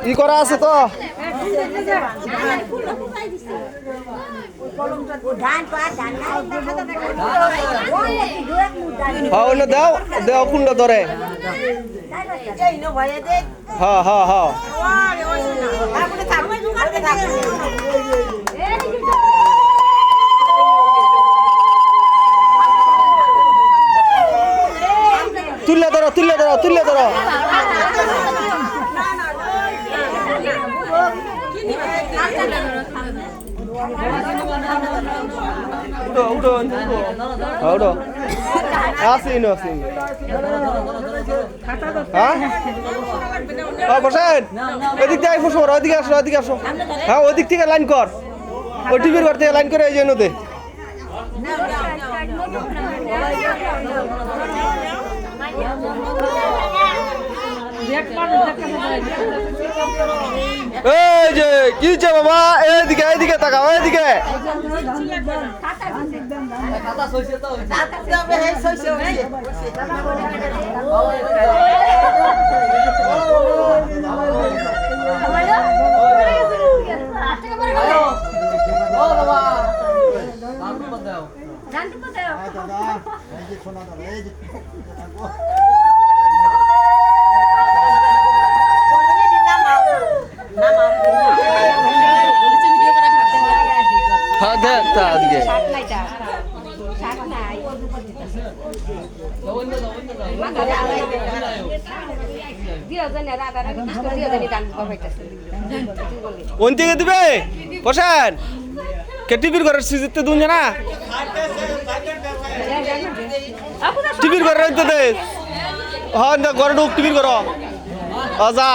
ই করা আছে তো দাও দাও কোনটা ধরে হ্যাঁ হ্যাঁ হ্যাঁ তুলে ধরো তুলে ধরো তুলে ধরো এদিক থেকে আসো ওদিকে আসো ওদিকে আসো হ্যাঁ ওদিক থেকে লাইন কর ওই টিভির ঘর থেকে লাইন করে এই জন্য দে এই যে কি যে বাবা এইদিকে এইদিকে তাকাও এইদিকে হ্যাঁ দেখ তা দিকে কোন থেকে দিবে বসেন কে টিভির ঘরের সিজিতে দুন জানা টিভির ঘরের রইতে দে হ্যাঁ ঘরে ঢুক টিভির ঘর যা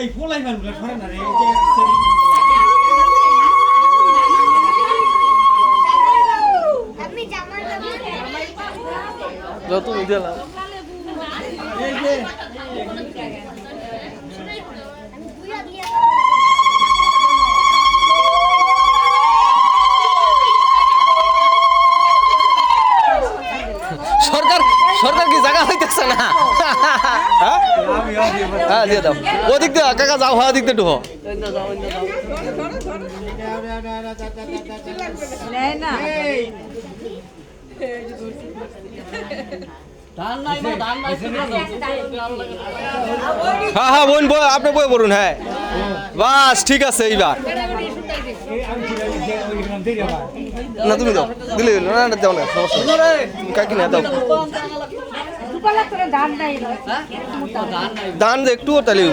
এই পোলাই মানগুলো সরে না রে যত দিলাম সরকার সরকার কি জায়গা হইতেছে না হ্যাঁ দিয়ে দাও ওদিক দিয়ে কাকা যাও হ্যাঁ ওদিক দিয়ে ঢুকো হ্যাঁ হ্যাঁ বোন আপনি বই পড়ুন হ্যাঁ বাস ঠিক আছে এইবার না তুমি দাও দিলে না দাও না সমস্যা কাকি না দাও দান একটু তাহলে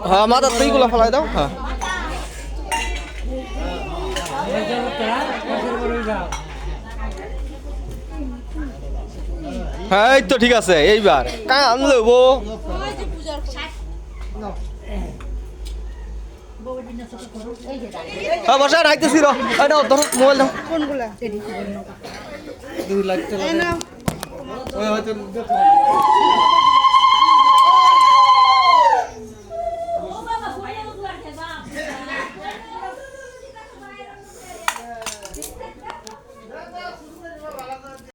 হ্যাঁ মাথার তো এইগুলো ফেলাই দাও হ্যাঁ হ্যাঁ এই তো ঠিক আছে এইবার কাঁ আনলো বো হ্যাঁ বসা রাখতেছি র নাও ধরো মোবাইল দাও কোনগুলা 2 লাখ টাকা